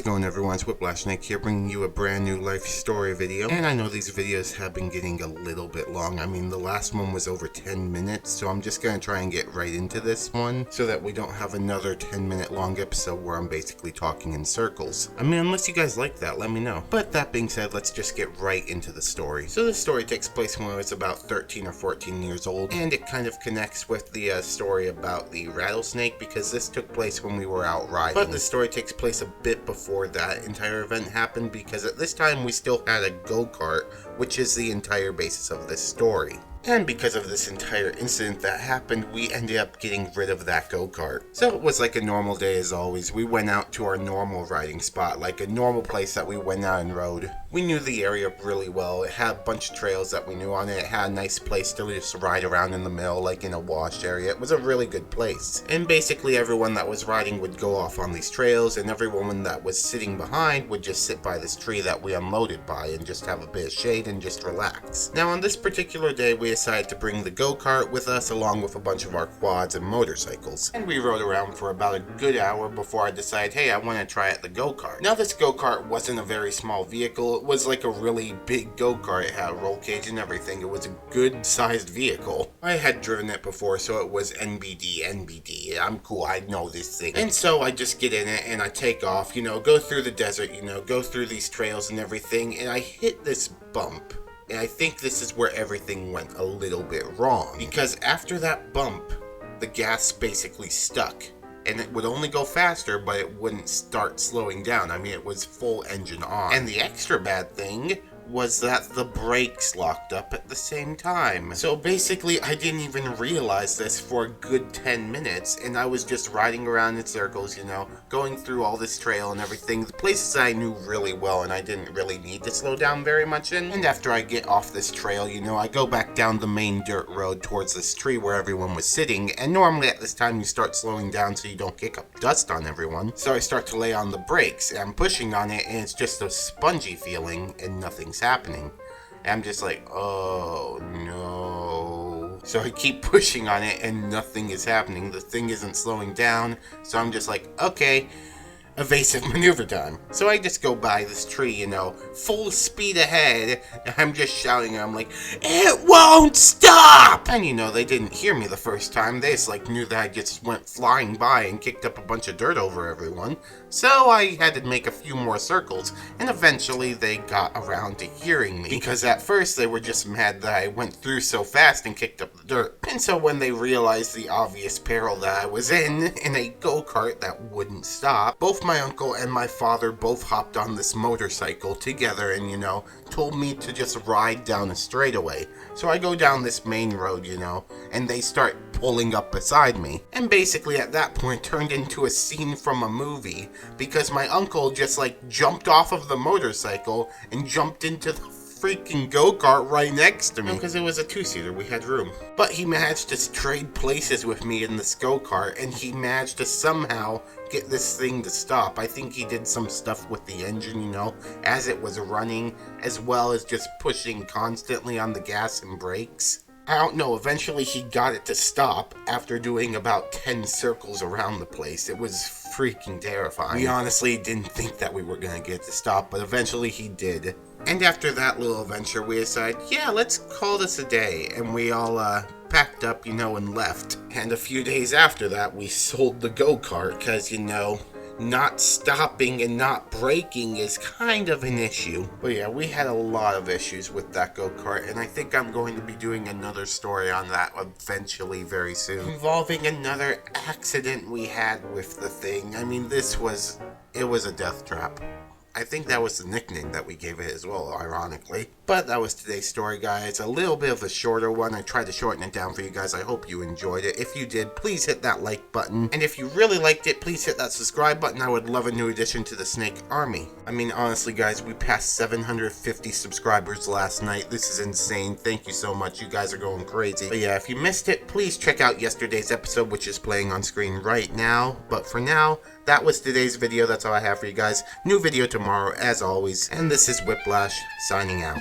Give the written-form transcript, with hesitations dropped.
it going, everyone? It's Whiplashthesnake here, bringing you a brand new life story video. And I know these videos have been getting a little bit long. I mean, the last one was over 10 minutes, so I'm just going to try and get right into this one so that we don't have another 10-minute long episode where I'm basically talking in circles. I mean, unless you guys like that, let me know. But that being said, let's just get right into the story. So this story takes place when I was about 13 or 14 years old, and it kind of connects with the story about the rattlesnake because this took place when we were out riding. But the story takes place a bit before that entire event happened because at this time we still had a go-kart, which is the entire basis of this story. And because of this entire incident that happened, we ended up getting rid of that go-kart. So it was like a normal day as always. We went out to our normal riding spot, like a normal place that we went out and rode. We knew the area really well. It had a bunch of trails that we knew on it. It had a nice place to just ride around in the middle, like in a wash area. It was a really good place. And basically everyone that was riding would go off on these trails, and everyone that was sitting behind would just sit by this tree that we unloaded by and just have a bit of shade and just relax. Now on this particular day, we decided to bring the go-kart with us along with a bunch of our quads and motorcycles. And we rode around for about a good hour before I decided, hey, I want to try out the go-kart. Now this go-kart wasn't a very small vehicle. It was like a really big go-kart. It had a roll cage and everything. It was a good sized vehicle. I had driven it before, so it was NBD. I'm cool. I know this thing. And so I just get in it and I take off, go through the desert, go through these trails and everything, and I hit this bump. And I think this is where everything went a little bit wrong. Because after that bump, the gas basically stuck. And it would only go faster, but it wouldn't start slowing down. I mean, it was full engine on. And the extra bad thing was that the brakes locked up at the same time. So basically, I didn't even realize this for a good 10 minutes, and I was just riding around in circles, going through all this trail and everything, the places I knew really well and I didn't really need to slow down very much in. And after I get off this trail, I go back down the main dirt road towards this tree where everyone was sitting, and normally at this time you start slowing down so you don't kick up dust on everyone. So I start to lay on the brakes, and I'm pushing on it, and it's just a spongy feeling, and nothing's happening. And I'm just like, oh no. So I keep pushing on it and nothing is happening. The thing isn't slowing down. So I'm just like, okay, evasive maneuver time. So I just go by this tree, full speed ahead, and I'm just shouting, and I'm like, it won't stop! And they didn't hear me the first time. They just knew that I just went flying by and kicked up a bunch of dirt over everyone. So I had to make a few more circles, and eventually they got around to hearing me. Because at first they were just mad that I went through so fast and kicked up the dirt. And so when they realized the obvious peril that I was in a go-kart that wouldn't stop, both my uncle and my father both hopped on this motorcycle together and, told me to just ride down a straightaway. So I go down this main road, and they start pulling up beside me. And basically at that point turned into a scene from a movie because my uncle just jumped off of the motorcycle and jumped into the freaking go-kart right next to me. Because it was a two-seater, we had room. But he managed to trade places with me in this go-kart, and he managed to somehow get this thing to stop. I think he did some stuff with the engine, as it was running, as well as just pushing constantly on the gas and brakes. I don't know, eventually he got it to stop after doing about 10 circles around the place. It was freaking terrifying. We honestly didn't think that we were gonna get it to stop, but eventually he did. And after that little adventure, we decided, yeah, let's call this a day. And we all packed up, and left. And a few days after that, we sold the go-kart because, not stopping and not braking is kind of an issue. But yeah, we had a lot of issues with that go-kart, and I think I'm going to be doing another story on that eventually very soon, involving another accident we had with the thing. I mean, it was a death trap. I think that was the nickname that we gave it as well, ironically. But that was today's story, guys. A little bit of a shorter one. I tried to shorten it down for you guys. I hope you enjoyed it. If you did, please hit that like button. And if you really liked it, please hit that subscribe button. I would love a new addition to the Snake Army. I mean, honestly, guys, we passed 750 subscribers last night. This is insane. Thank you so much. You guys are going crazy. But yeah, if you missed it, please check out yesterday's episode, which is playing on screen right now. But for now, that was today's video. That's all I have for you guys. New video tomorrow, as always. And this is Whiplash, signing out.